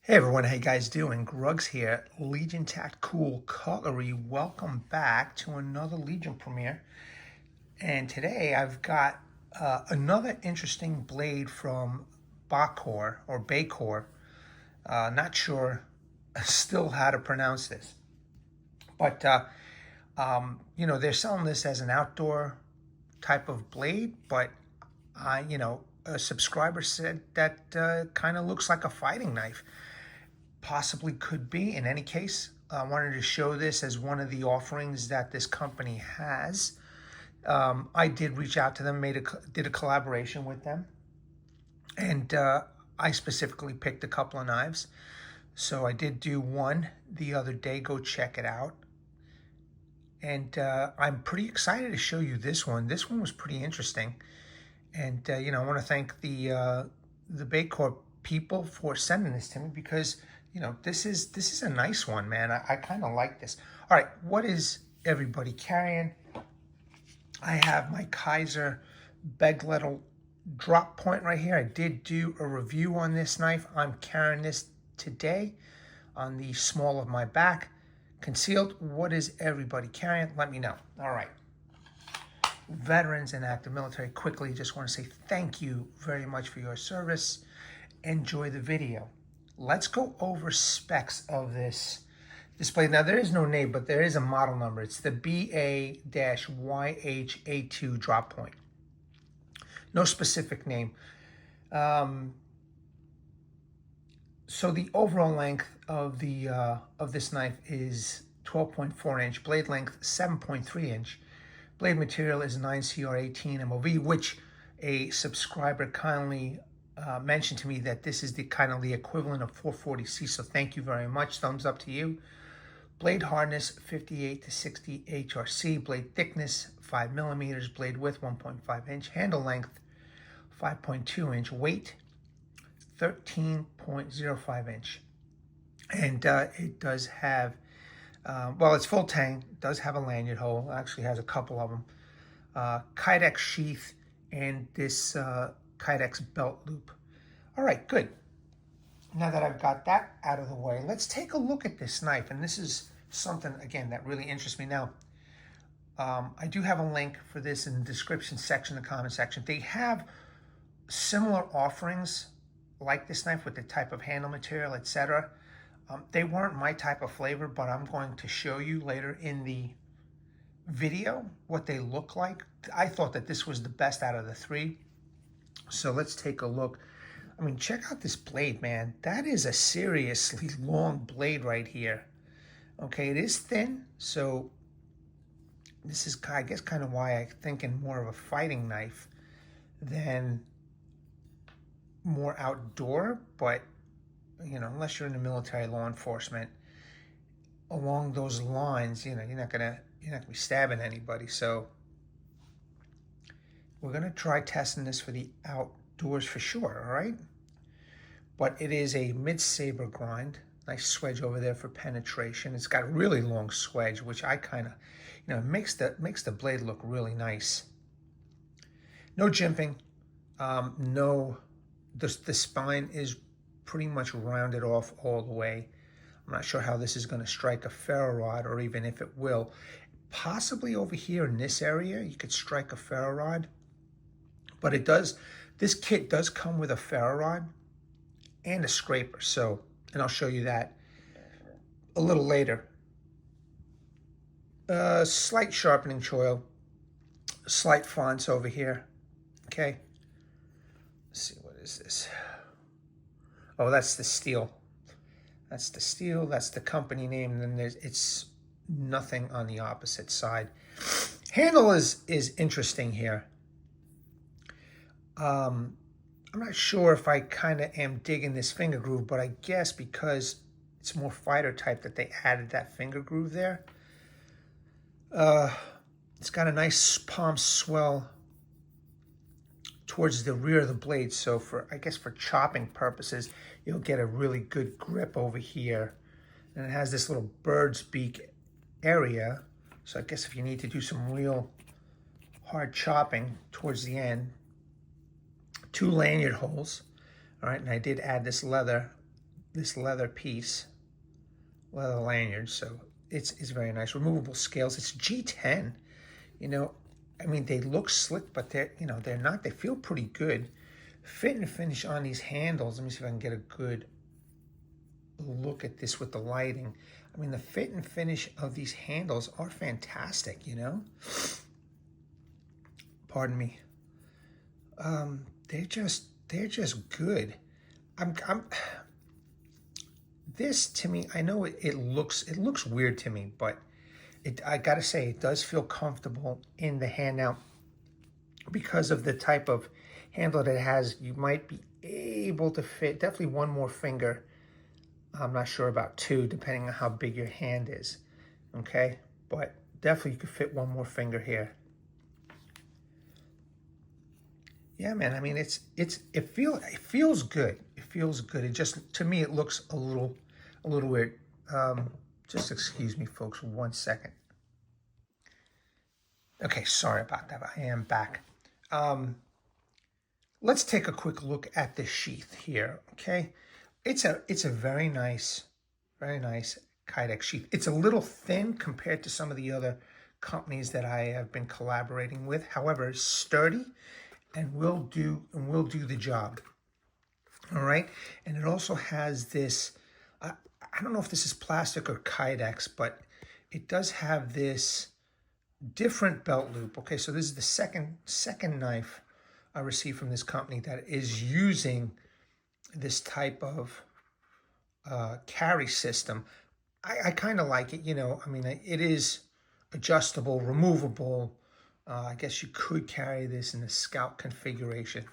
Hey everyone, how you guys doing? Grugs here, Legion Tactical Cutlery. Welcome back to another Legion premiere. And today I've got another interesting blade from Ba-Kor or Ba-Kor. Not sure still how to pronounce this. But, they're selling this as an outdoor type of blade, but, a subscriber said that kind of looks like a fighting knife. Possibly could be. In any case, I wanted to show this as one of the offerings that this company has. I did reach out to them, did a collaboration with them, and I specifically picked a couple of knives. So I did do one the other day. Go check it out. And I'm pretty excited to show you this one. This one was pretty interesting. And, I want to thank the Ba-Kor people for sending this to me because, this is a nice one, man. I kind of like this. All right, what is everybody carrying? I have my Kaiser Beglettel drop point right here. I did do a review on this knife. I'm carrying this today on the small of my back. Concealed, what is everybody carrying? Let me know. All right. Veterans and active military, quickly just want to say thank you very much for your service. Enjoy the video. Let's go over specs of this blade. Now there is no name, but there is a model number. It's the BA-YHA2 drop point. No specific name. So the overall length of this knife is 12.4 inch. Blade length 7.3 inch. Blade material is 9cr18mov, which a subscriber kindly mentioned to me that this is the equivalent of 440C. So thank you very much. Thumbs up to you. Blade hardness 58 to 60 HRC. Blade thickness 5 millimeters. Blade width 1.5 inch. Handle length 5.2 inch. Weight 13.05 inch. And it does have, it's full tang. It does have a lanyard hole. It actually has a couple of them. Kydex sheath and this Kydex belt loop. All right, good. Now that I've got that out of the way, let's take a look at this knife. And this is something, again, that really interests me. Now, I do have a link for this in the description section, the comment section. They have similar offerings like this knife with the type of handle material, etc. They weren't my type of flavor, but I'm going to show you later in the video what they look like. I thought that this was the best out of the three. So let's take a look. I mean, check out this blade, man. That is a seriously long blade right here. Okay, it is thin, so this is, I guess, kind of why I'm thinking more of a fighting knife than more outdoor. But, unless you're in the military, law enforcement, along those lines, you're not gonna be stabbing anybody. So we're gonna try testing this for the outdoors for sure, all right? But it is a mid-saber grind. Nice swedge over there for penetration. It's got a really long swedge, which I kind of, makes the blade look really nice. No jimping. No, the spine is pretty much rounded off all the way. I'm not sure how this is going to strike a ferro rod, or even if it will. Possibly over here in this area, you could strike a ferro rod. But it does, this kit does come with a ferro rod and a scraper. So, and I'll show you that a little later. Slight sharpening choil, slight fonts over here. Okay. Let's see, what is this? Oh, that's the steel. That's the steel. That's the company name. And then it's nothing on the opposite side. Handle is interesting here. I'm not sure if I kind of am digging this finger groove, but I guess because it's more fighter type that they added that finger groove there. It's got a nice palm swell towards the rear of the blade. So I guess for chopping purposes, you'll get a really good grip over here. And it has this little bird's beak area. So I guess if you need to do some real hard chopping towards the end, 2 lanyard holes. All right, and I did add this leather this leather piece, leather lanyard, so it's very nice. Removable scales. It's G10. You know, I mean, they look slick, but they're not. They feel pretty good. Fit and finish on these handles. Let me see if I can get a good look at this with the lighting. I mean, the fit and finish of these handles are fantastic, you know? Pardon me. They're just good. This to me, I know it looks weird to me, but I gotta say, it does feel comfortable in the hand. Now, because of the type of handle that it has, you might be able to fit definitely one more finger. I'm not sure about two, depending on how big your hand is, okay? But definitely you could fit one more finger here. Yeah, man, I mean, it feels good. It feels good. It just, to me, it looks a little weird. Just excuse me, folks, 1 second. Okay, sorry about that. I am back. Let's take a quick look at the sheath here, okay? It's a very nice Kydex sheath. It's a little thin compared to some of the other companies that I have been collaborating with. However, it's sturdy and will do the job. All right, and it also has this. I don't know if this is plastic or Kydex, but it does have this different belt loop. Okay, so this is the second knife I received from this company that is using this type of carry system. I kind of like it, you know. I mean, it is adjustable, removable. I guess you could carry this in a scout configuration,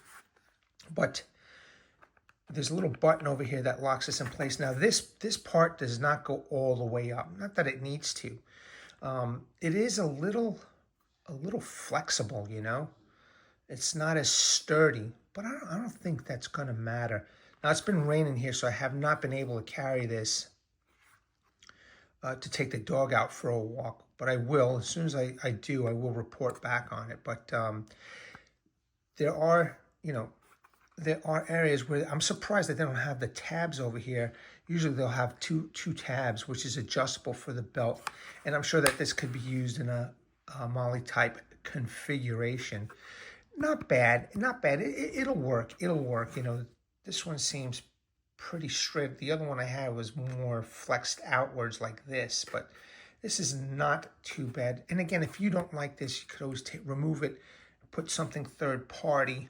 but there's a little button over here that locks this in place. Now, this part does not go all the way up. Not that it needs to. It is a little flexible, you know. It's not as sturdy, but I don't think that's going to matter. Now, it's been raining here, so I have not been able to carry this to take the dog out for a walk, but I will. As soon as I do, I will report back on it. But there are areas where I'm surprised that they don't have the tabs over here. Usually they'll have two tabs, which is adjustable for the belt. And I'm sure that this could be used in a Molly type configuration. Not bad. It'll work. You know, this one seems pretty straight. The other one I had was more flexed outwards like this, but this is not too bad. And again, if you don't like this, you could always remove it, put something third party,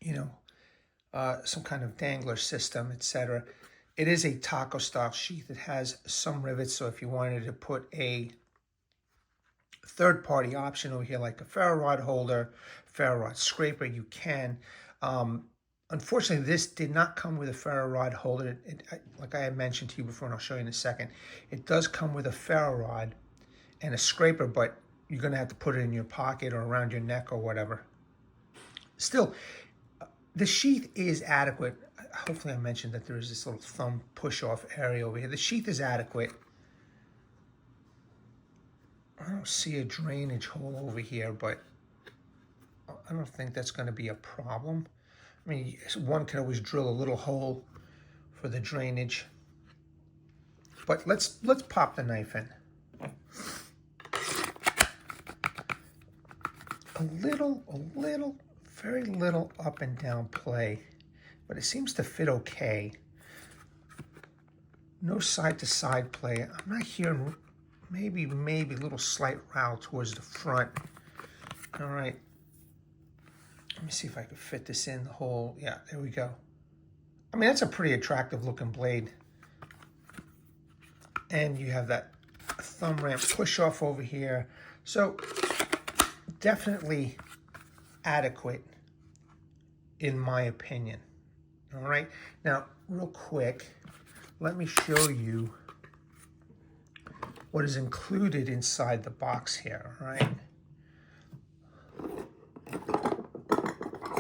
you know, some kind of dangler system, etc. It is a taco style sheath. It has some rivets, so if you wanted to put a third party option over here, like a ferro rod holder, ferro rod scraper, you can. Unfortunately, this did not come with a ferro rod holder. Like I had mentioned to you before, and I'll show you in a second, it does come with a ferro rod and a scraper, but you're going to have to put it in your pocket or around your neck or whatever. Still, the sheath is adequate. Hopefully I mentioned that there is this little thumb push-off area over here. The sheath is adequate. I don't see a drainage hole over here, but I don't think that's going to be a problem. I mean, one can always drill a little hole for the drainage. But let's pop the knife in. A little, very little up and down play, but it seems to fit okay. No side to side play. I'm not hearing maybe a little slight row towards the front. All right. Let me see if I can fit this in the hole. Yeah, there we go. I mean, that's a pretty attractive looking blade. And you have that thumb ramp push off over here. So definitely adequate in my opinion. All right. Now, real quick, let me show you what is included inside the box here. All right.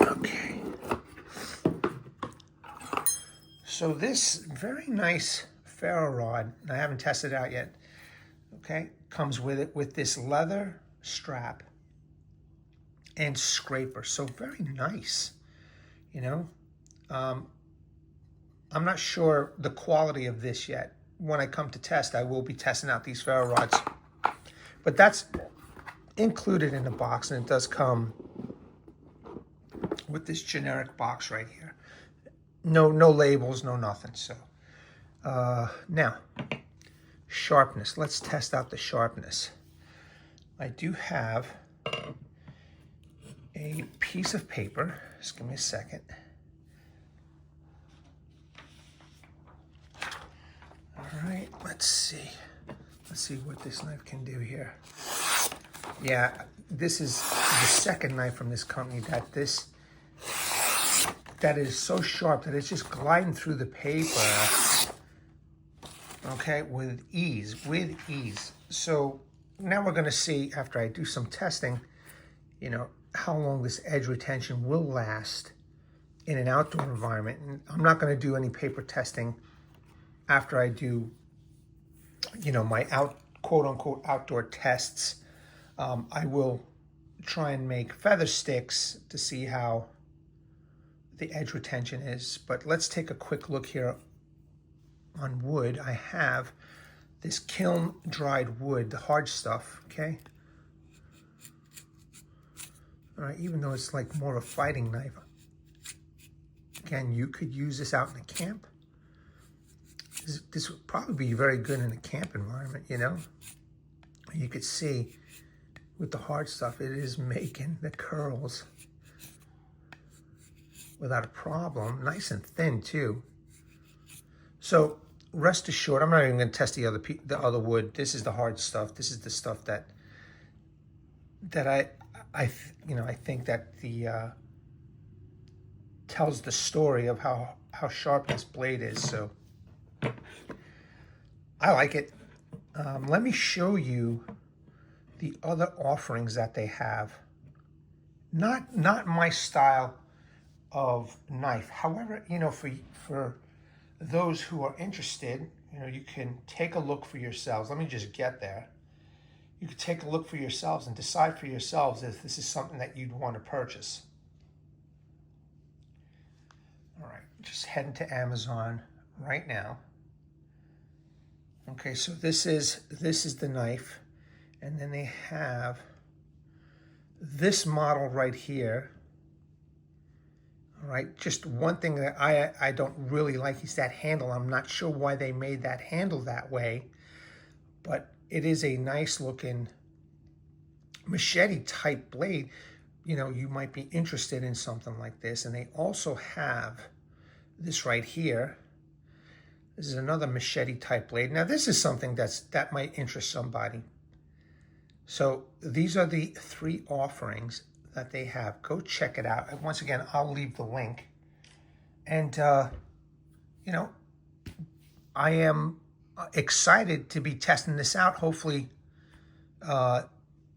Okay. So this very nice ferro rod, and I haven't tested it out yet, okay, comes with it with this leather strap and scraper. So very nice, you know. I'm I'm not sure the quality of this yet. When I come to test, I will be testing out these ferro rods. But that's included in the box, and it does come with this generic box right here. No labels, no nothing. So now, sharpness. Let's test out the sharpness. I do have a piece of paper. Just give me a second. All right, let's see. Let's see what this knife can do here. Yeah, this is the second knife from this company that is so sharp that it's just gliding through the paper, okay, with ease. So now we're gonna see, after I do some testing, you know, how long this edge retention will last in an outdoor environment. And I'm not gonna do any paper testing after I do, you know, my quote-unquote outdoor tests. I will try and make feather sticks to see how the edge retention is. But let's take a quick look here on wood. I have this kiln-dried wood, the hard stuff, okay? All right, even though it's like more of a fighting knife. Again, you could use this out in a camp. This would probably be very good in a camp environment, you know? You could see with the hard stuff, it is making the curls without a problem. Nice and thin too. So rest assured, I'm not even going to test the other wood. This is the hard stuff. This is the stuff that I think that the tells the story of how sharp this blade is. So I like it. Let me show you the other offerings that they have. Not my style of knife. However, you know, for those who are interested, you know, you can take a look for yourselves. Let me just get there. You can take a look for yourselves and decide for yourselves if this is something that you'd want to purchase. All right, just heading to Amazon right now. Okay, so this is the knife, and then they have this model right here. All right, just one thing that I don't really like is that handle. I'm not sure why they made that handle that way, but it is a nice looking machete type blade. You know, you might be interested in something like this. And they also have this right here. This is another machete type blade. Now this is something that might interest somebody. So these are the 3 offerings that they have. Go check it out. And once again, I'll leave the link. And, you know, I am excited to be testing this out. Hopefully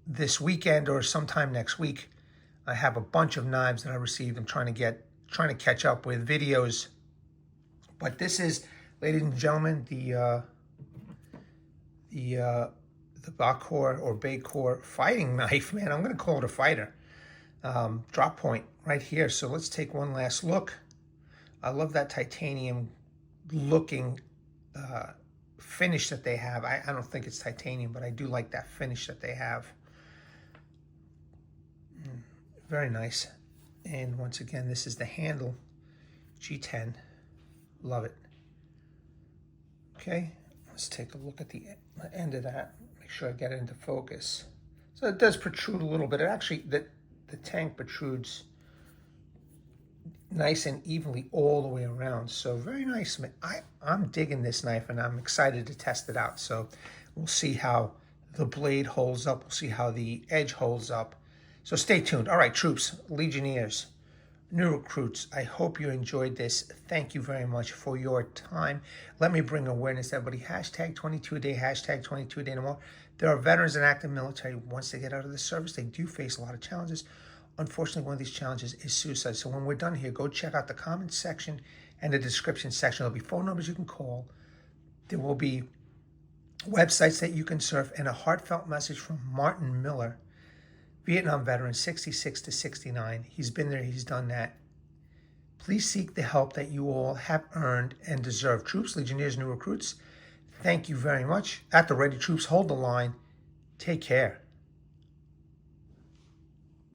this weekend or sometime next week. I have a bunch of knives that I received. I'm trying to catch up with videos. But this is, ladies and gentlemen, the Ba-Kor or Ba-Kor fighting knife. Man, I'm going to call it a fighter. Drop point right here. So let's take one last look. I love that titanium looking finish that they have. I don't think it's titanium, but I do like that finish that they have. Very nice. And once again, this is the handle, G10. Love it. Okay, let's take a look at the end of that. Make sure I get it into focus. So it does protrude a little bit. It actually, the tang protrudes nice and evenly all the way around. So very nice. I'm digging this knife, and I'm excited to test it out. So we'll see how the blade holds up. We'll see how the edge holds up. So stay tuned. All right, troops, Legionnaires, new recruits, I hope you enjoyed this. Thank you very much for your time. Let me bring awareness to everybody. Hashtag 22-a-day, hashtag 22-a-day no more. There are veterans and active military. Once they get out of the service, they do face a lot of challenges. Unfortunately, one of these challenges is suicide. So when we're done here, go check out the comments section and the description section. There'll be phone numbers you can call. There will be websites that you can surf, and a heartfelt message from Martin Miller, Vietnam veteran, 66 to 69. He's been there, he's done that. Please seek the help that you all have earned and deserve. Troops, Legionnaires, new recruits, thank you very much. At the ready, troops, hold the line. Take care.